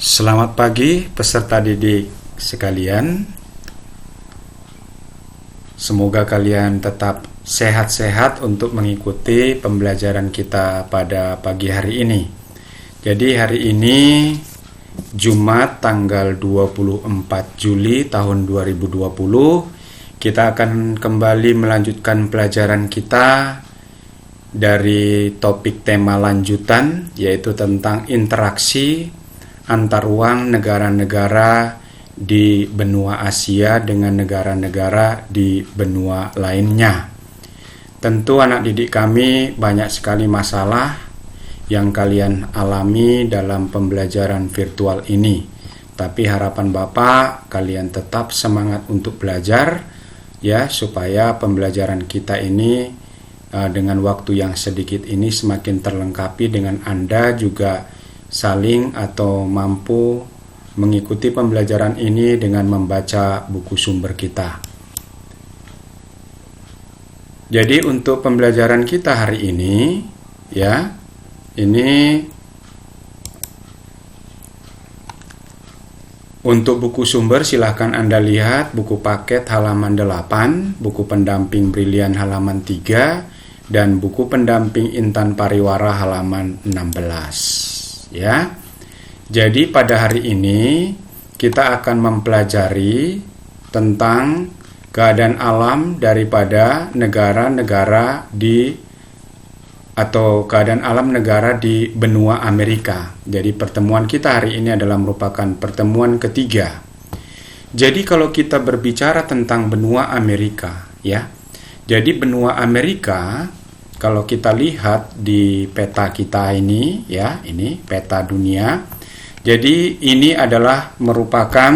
Selamat pagi peserta didik sekalian. Semoga kalian tetap sehat-sehat untuk mengikuti pembelajaran kita pada pagi hari ini. Jadi hari ini Jumat tanggal 24 Juli tahun 2020 kita akan kembali melanjutkan pelajaran kita dari topik tema lanjutan, yaitu tentang interaksi antar ruang negara-negara di benua Asia dengan negara-negara di benua lainnya. Tentu anak didik kami banyak sekali masalah yang kalian alami dalam pembelajaran virtual ini. Tapi harapan Bapak kalian tetap semangat untuk belajar ya, supaya pembelajaran kita ini dengan waktu yang sedikit ini semakin terlengkapi dengan Anda juga saling atau mampu mengikuti pembelajaran ini dengan membaca buku sumber kita. Jadi untuk pembelajaran kita hari ini ya, ini untuk buku sumber silahkan Anda lihat buku paket halaman 8, buku pendamping Brilian halaman 3, dan buku pendamping Intan Pariwara halaman 16. Ya, jadi pada hari ini kita akan mempelajari tentang keadaan alam daripada negara-negara atau keadaan alam negara di benua Amerika. Jadi pertemuan kita hari ini adalah merupakan pertemuan ketiga. Jadi kalau kita berbicara tentang benua Amerika, ya, jadi benua Amerika kalau kita lihat di peta kita ini, ya, ini peta dunia. Jadi ini adalah merupakan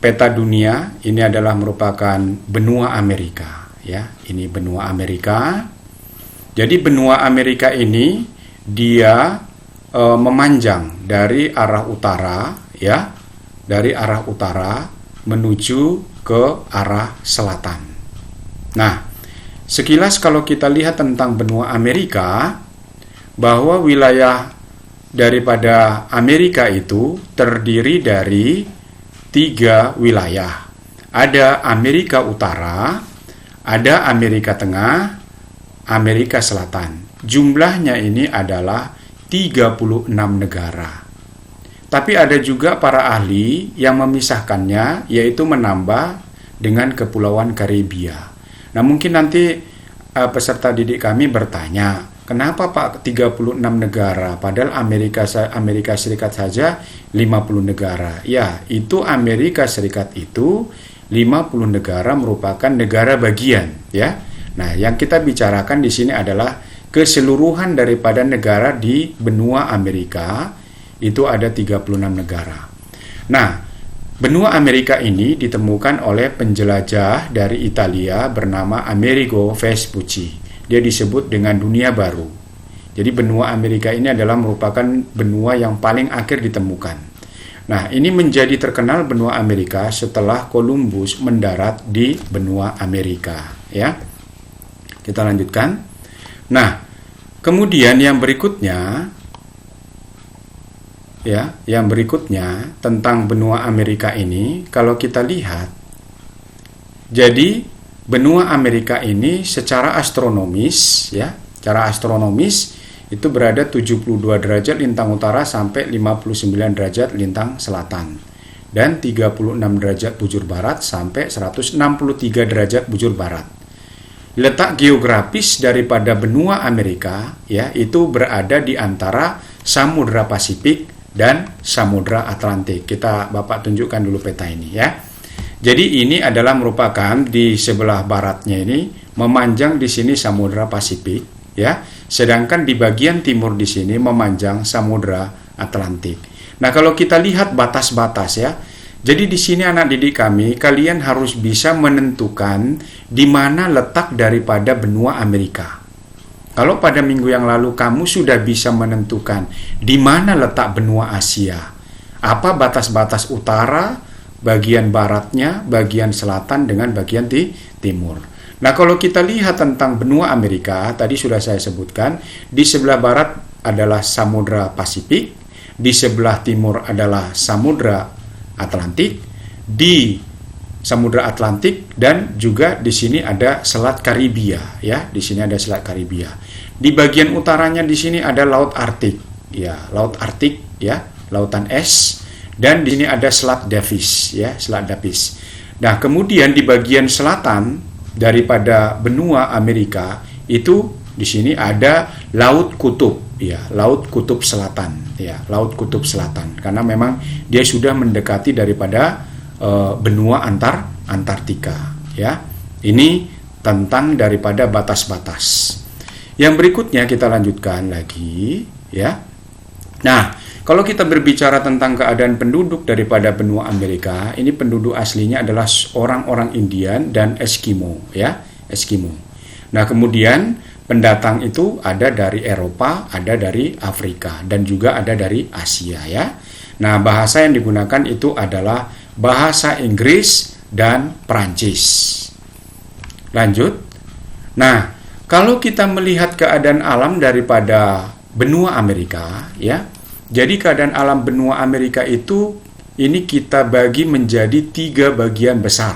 peta dunia. Ini adalah merupakan benua Amerika, ya. Ini benua Amerika. Jadi benua Amerika ini dia memanjang dari arah utara, ya, dari arah utara menuju ke arah selatan. Nah, sekilas kalau kita lihat tentang benua Amerika, bahwa wilayah daripada Amerika itu terdiri dari 3 wilayah. Ada Amerika Utara, ada Amerika Tengah, Amerika Selatan. Jumlahnya ini adalah 36 negara. Tapi ada juga para ahli yang memisahkannya, yaitu menambah dengan Kepulauan Karibia. Nah, mungkin nanti peserta didik kami bertanya, kenapa Pak 36 negara, padahal Amerika Serikat saja 50 negara. Ya, itu Amerika Serikat itu 50 negara merupakan negara bagian, ya. Nah, yang kita bicarakan di sini adalah keseluruhan daripada negara di benua Amerika, itu ada 36 negara. Nah, benua Amerika ini ditemukan oleh penjelajah dari Italia bernama Amerigo Vespucci. Dia disebut dengan dunia baru. Jadi benua Amerika ini adalah merupakan benua yang paling akhir ditemukan. Nah, ini menjadi terkenal benua Amerika setelah Columbus mendarat di benua Amerika, ya. Kita lanjutkan. Nah, kemudian yang berikutnya, ya, yang berikutnya tentang benua Amerika ini, kalau kita lihat, jadi benua Amerika ini secara astronomis, ya, secara astronomis itu berada 72 derajat lintang utara sampai 59 derajat lintang selatan, dan 36 derajat bujur barat sampai 163 derajat bujur barat. Letak geografis daripada benua Amerika, ya, itu berada di antara Samudra Pasifik dan Samudra Atlantik. Bapak tunjukkan dulu peta ini, ya. Jadi ini adalah merupakan di sebelah baratnya ini memanjang di sini Samudra Pasifik, ya. Sedangkan di bagian timur di sini memanjang Samudra Atlantik. Nah, kalau kita lihat batas-batas, ya. Jadi di sini anak didik kami, kalian harus bisa menentukan di mana letak daripada benua Amerika. Kalau pada minggu yang lalu kamu sudah bisa menentukan di mana letak benua Asia, apa batas-batas utara, bagian baratnya, bagian selatan dengan bagian timur. Nah, kalau kita lihat tentang benua Amerika, tadi sudah saya sebutkan, di sebelah barat adalah Samudra Pasifik, di sebelah timur adalah Samudra Atlantik, di Samudra Atlantik, dan juga di sini ada Selat Karibia, ya. Di sini ada Selat Karibia. Di bagian utaranya di sini ada Laut Arktik, ya, Laut Arktik, ya, lautan es, dan di sini ada Selat Davis, ya, Selat Davis. Nah, kemudian di bagian selatan daripada benua Amerika itu di sini ada Laut Kutub, ya, Laut Kutub Selatan, ya, Laut Kutub Selatan, karena memang dia sudah mendekati daripada benua Antartika, ya. Ini tentang daripada batas-batas. Yang berikutnya kita lanjutkan lagi, ya. Nah, kalau kita berbicara tentang keadaan penduduk daripada benua Amerika, ini penduduk aslinya adalah orang-orang Indian dan Eskimo, ya, Eskimo. Nah, kemudian pendatang itu ada dari Eropa, ada dari Afrika, dan juga ada dari Asia, ya. Nah, bahasa yang digunakan itu adalah bahasa Inggris dan Perancis. Lanjut. Nah, kalau kita melihat keadaan alam daripada benua Amerika, ya. Jadi keadaan alam benua Amerika itu ini kita bagi menjadi 3 bagian besar.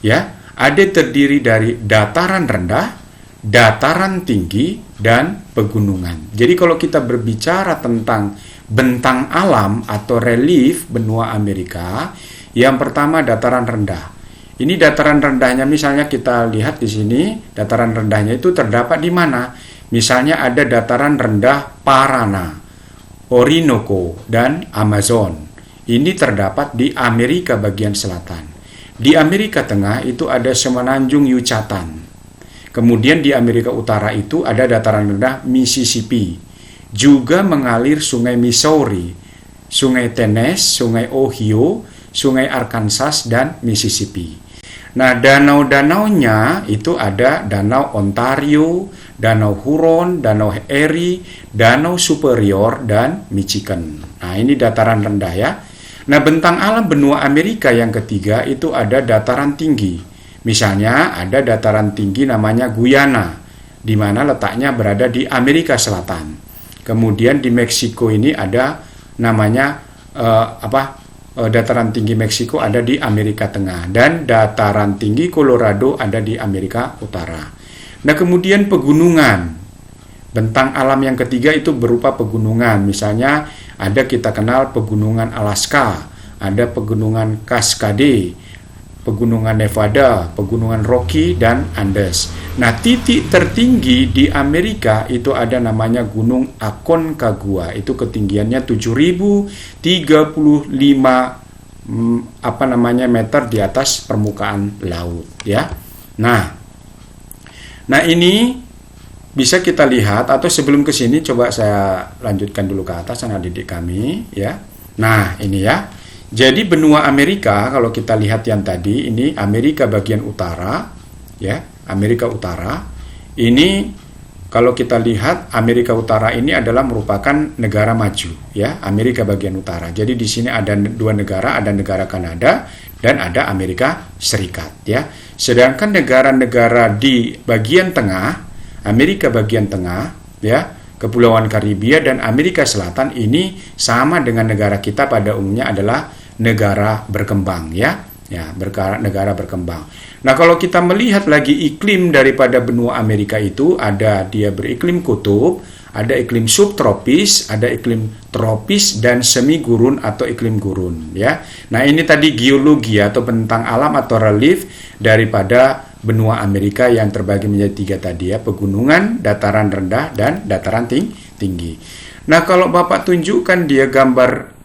Ya, ada terdiri dari dataran rendah, dataran tinggi, dan pegunungan. Jadi kalau kita berbicara tentang bentang alam atau relief benua Amerika, yang pertama dataran rendah. Ini dataran rendahnya, misalnya kita lihat di sini, dataran rendahnya itu terdapat di mana? Misalnya ada dataran rendah Parana, Orinoco, dan Amazon. Ini terdapat di Amerika bagian selatan. Di Amerika Tengah itu ada semenanjung Yucatan. Kemudian di Amerika Utara itu ada dataran rendah Mississippi. Juga mengalir sungai Missouri, sungai Tennessee, sungai Ohio, sungai Arkansas, dan Mississippi. Nah, danau-danaunya itu ada Danau Ontario, Danau Huron, Danau Erie, Danau Superior, dan Michigan. Nah, ini dataran rendah, ya. Nah, bentang alam benua Amerika yang ketiga itu ada dataran tinggi. Misalnya ada dataran tinggi namanya Guyana, di mana letaknya berada di Amerika Selatan. Kemudian di Meksiko ini ada namanya dataran tinggi Meksiko ada di Amerika Tengah, dan dataran tinggi Colorado ada di Amerika Utara. Nah, kemudian pegunungan. Bentang alam yang ketiga itu berupa pegunungan. Misalnya ada kita kenal pegunungan Alaska, ada pegunungan Cascade, pegunungan Nevada, pegunungan Rocky, dan Andes. Nah, titik tertinggi di Amerika itu ada namanya Gunung Aconcagua. Itu ketinggiannya 7.035 meter di atas permukaan laut, ya. Nah ini bisa kita lihat, atau sebelum ke sini coba saya lanjutkan dulu ke atas anak didik kami, ya. Nah, ini ya. Jadi benua Amerika kalau kita lihat yang tadi ini Amerika bagian utara, ya, Amerika Utara. Ini kalau kita lihat Amerika Utara ini adalah merupakan negara maju, ya, Amerika bagian utara. Jadi di sini ada 2 negara, ada negara Kanada dan ada Amerika Serikat, ya. Sedangkan negara-negara di bagian tengah, Amerika bagian tengah, ya, Kepulauan Karibia dan Amerika Selatan ini sama dengan negara kita pada umumnya adalah negara berkembang, ya, negara berkembang. Nah, kalau kita melihat lagi iklim daripada benua Amerika itu ada dia beriklim kutub, ada iklim subtropis, ada iklim tropis, dan semi gurun atau iklim gurun, ya. Nah, ini tadi geologi atau bentang alam atau relief daripada benua Amerika yang terbagi menjadi 3 tadi, ya, pegunungan, dataran rendah, dan dataran tinggi. Nah, kalau Bapak tunjukkan dia gambar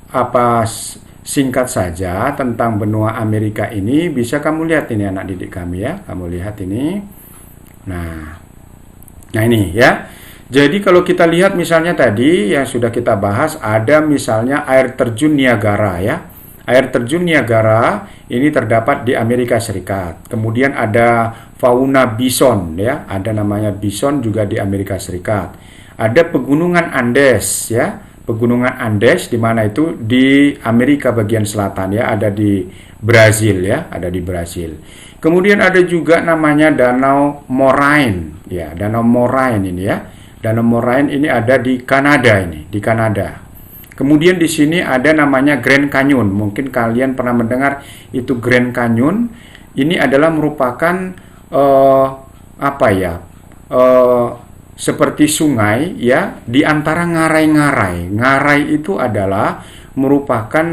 singkat saja tentang benua Amerika ini, bisa kamu lihat ini anak didik kami, ya. Kamu lihat ini. Nah ini, ya. Jadi kalau kita lihat misalnya tadi yang sudah kita bahas ada misalnya air terjun Niagara, ya. Air terjun Niagara ini terdapat di Amerika Serikat. Kemudian ada fauna bison, ya. Ada namanya bison juga di Amerika Serikat. Ada pegunungan Andes, ya. Pegunungan Andes di mana itu di Amerika bagian selatan, ya, ada di Brazil, ya, ada di Brazil. Kemudian ada juga namanya Danau Moraine, ya, Danau Moraine ini, ya. Danau Moraine ini ada di Kanada ini, di Kanada. Kemudian di sini ada namanya Grand Canyon. Mungkin kalian pernah mendengar itu Grand Canyon. Ini adalah merupakan seperti sungai ya di antara ngarai-ngarai. Ngarai itu adalah merupakan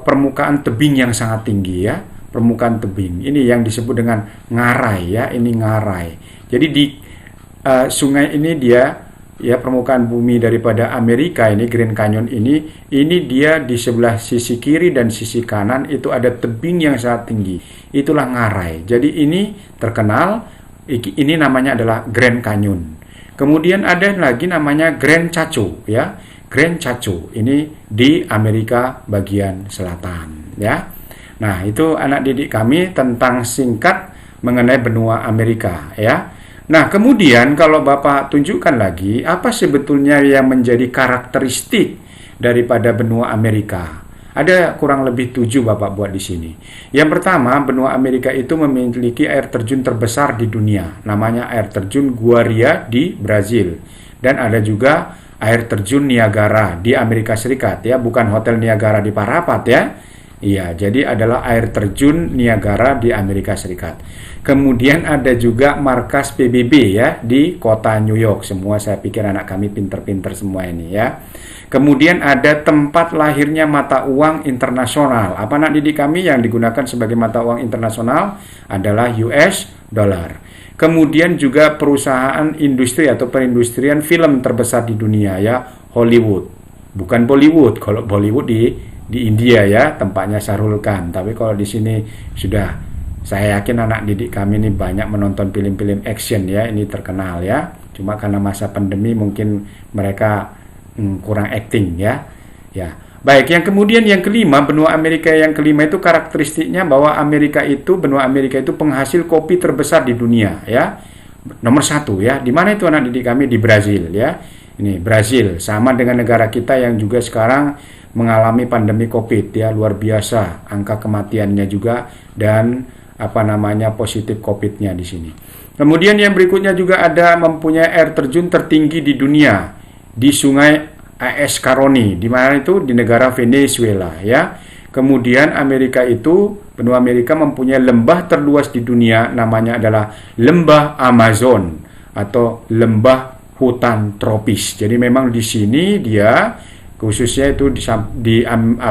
permukaan tebing yang sangat tinggi ya. Permukaan tebing. Ini yang disebut dengan ngarai ya. Ini ngarai. Jadi di sungai ini dia ya permukaan bumi daripada Amerika ini Grand Canyon ini dia di sebelah sisi kiri dan sisi kanan itu ada tebing yang sangat tinggi. Itulah ngarai. Jadi ini terkenal, ini namanya adalah Grand Canyon. Kemudian ada lagi namanya Grand Chaco ya. Grand Chaco ini di Amerika bagian selatan ya. Nah, itu anak didik kami tentang singkat mengenai benua Amerika ya. Nah, kemudian kalau Bapak tunjukkan lagi, apa sebetulnya yang menjadi karakteristik daripada benua Amerika? Ada kurang lebih 7 Bapak buat di sini. Yang pertama, benua Amerika itu memiliki air terjun terbesar di dunia. Namanya air terjun Guaria di Brazil. Dan ada juga air terjun Niagara di Amerika Serikat ya, bukan Hotel Niagara di Parapat ya. Iya, jadi adalah air terjun Niagara di Amerika Serikat. Kemudian ada juga markas PBB ya di kota New York. Semua saya pikir anak kami pinter-pinter semua ini ya. Kemudian ada tempat lahirnya mata uang internasional. Apa anak didik kami yang digunakan sebagai mata uang internasional adalah US dollar. Kemudian juga perusahaan industri atau perindustrian film terbesar di dunia ya, Hollywood. Bukan Bollywood. Kalau Bollywood di India ya, tempatnya Shahrukh Khan. Tapi kalau di sini sudah, saya yakin anak didik kami ini banyak menonton film-film action ya, ini terkenal ya. Cuma karena masa pandemi mungkin mereka kurang acting ya. Ya. Baik, yang kemudian yang kelima, benua Amerika yang kelima itu karakteristiknya bahwa benua Amerika itu penghasil kopi terbesar di dunia ya. Nomor 1 ya. Di mana itu anak didik kami? Di Brazil ya. Ini Brazil sama dengan negara kita yang juga sekarang mengalami pandemi Covid ya, luar biasa angka kematiannya juga dan positif Covid-nya di sini. Kemudian yang berikutnya juga ada mempunyai air terjun tertinggi di dunia di Sungai AS Caroni, di mana itu di negara Venezuela ya. Kemudian benua Amerika mempunyai lembah terluas di dunia, namanya adalah Lembah Amazon atau lembah hutan tropis. Jadi memang di sini dia khususnya itu di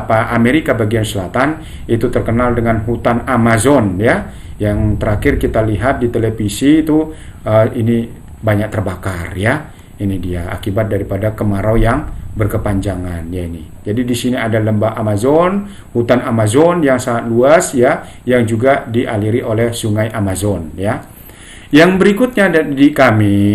Amerika bagian selatan itu terkenal dengan hutan Amazon ya. Yang terakhir kita lihat di televisi itu ini banyak terbakar ya. Ini dia akibat daripada kemarau yang berkepanjangan ya ini. Jadi di sini ada lembah Amazon, hutan Amazon yang sangat luas ya, yang juga dialiri oleh sungai Amazon ya. Yang berikutnya di kami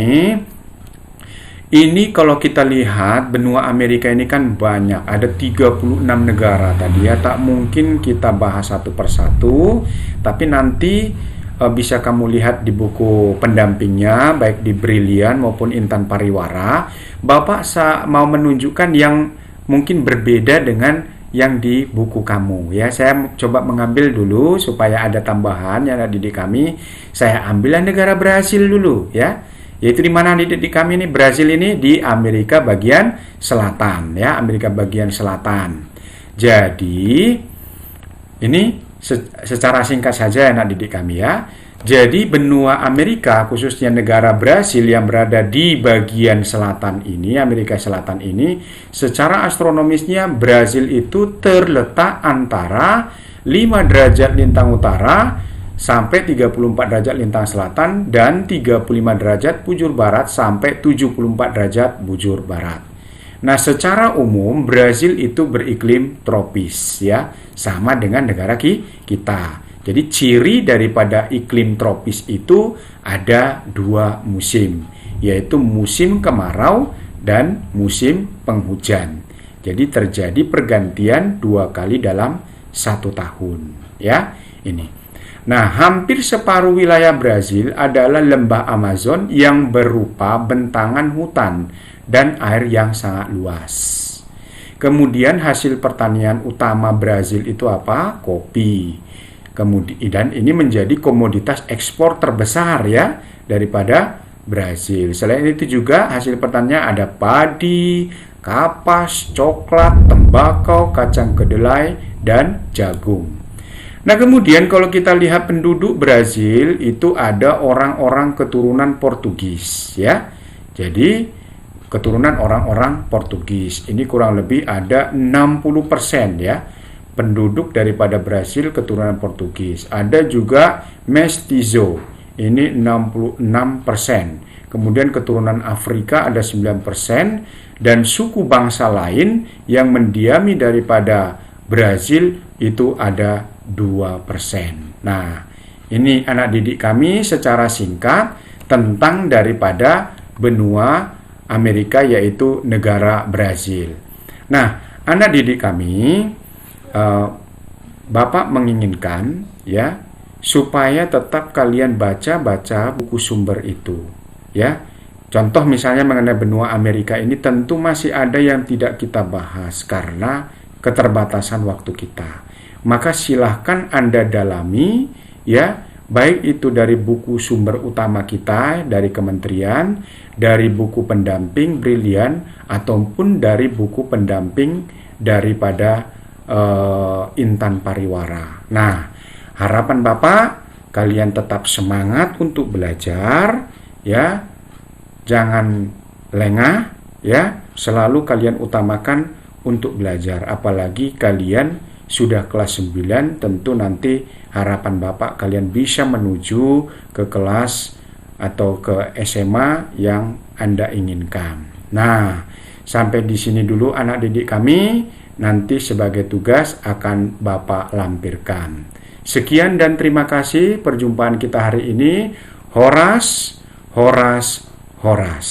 ini kalau kita lihat benua Amerika ini kan banyak, ada 36 negara tadi ya, tak mungkin kita bahas satu persatu, tapi nanti bisa kamu lihat di buku pendampingnya, baik di Brilian maupun Intan Pariwara. Bapak mau menunjukkan yang mungkin berbeda dengan yang di buku kamu ya. Saya coba mengambil dulu supaya ada tambahan yang ada di kami. Saya ambil negara Brasil dulu ya. Yaitu di mana di kami ini, Brasil ini di Amerika bagian selatan ya, Amerika bagian selatan. Jadi ini secara singkat saja anak didik kami ya. Jadi benua Amerika khususnya negara Brasil yang berada di bagian selatan ini, Amerika Selatan ini, secara astronomisnya Brasil itu terletak antara 5 derajat lintang utara sampai 34 derajat lintang selatan dan 35 derajat bujur barat sampai 74 derajat bujur barat. Nah, secara umum Brasil itu beriklim tropis ya, sama dengan negara kita. Jadi ciri daripada iklim tropis itu ada 2 musim, yaitu musim kemarau dan musim penghujan. Jadi terjadi pergantian 2 kali dalam 1 tahun ya. Ini. Nah, hampir separuh wilayah Brasil adalah lembah Amazon yang berupa bentangan hutan dan air yang sangat luas. Kemudian hasil pertanian utama Brasil itu apa? Kopi. Kemudian dan ini menjadi komoditas ekspor terbesar ya daripada Brasil. Selain itu juga hasil pertanian ada padi, kapas, coklat, tembakau, kacang kedelai, dan jagung. Nah, kemudian kalau kita lihat penduduk Brazil itu ada orang-orang keturunan Portugis, ya. Jadi keturunan orang-orang Portugis. Ini kurang lebih ada 60% ya. Penduduk daripada Brazil keturunan Portugis. Ada juga mestizo. Ini 66%. Kemudian keturunan Afrika ada 9% dan suku bangsa lain yang mendiami daripada Brazil itu ada 2%. Nah, ini anak didik kami secara singkat tentang daripada benua Amerika, yaitu negara Brazil. Nah, anak didik kami, Bapak menginginkan ya supaya tetap kalian baca buku sumber itu, ya. Contoh misalnya mengenai benua Amerika ini tentu masih ada yang tidak kita bahas karena keterbatasan waktu kita. Maka silahkan Anda dalami ya, baik itu dari buku sumber utama kita dari kementerian, dari buku pendamping Brilian, ataupun dari buku pendamping daripada Intan Pariwara. Nah, harapan Bapak kalian tetap semangat untuk belajar ya. Jangan lengah ya, selalu kalian utamakan untuk belajar. Apalagi kalian sudah kelas 9, tentu nanti harapan Bapak kalian bisa menuju ke kelas atau ke SMA yang Anda inginkan. Nah, sampai di sini dulu anak didik kami, nanti sebagai tugas akan Bapak lampirkan. Sekian dan terima kasih perjumpaan kita hari ini. Horas, horas, horas.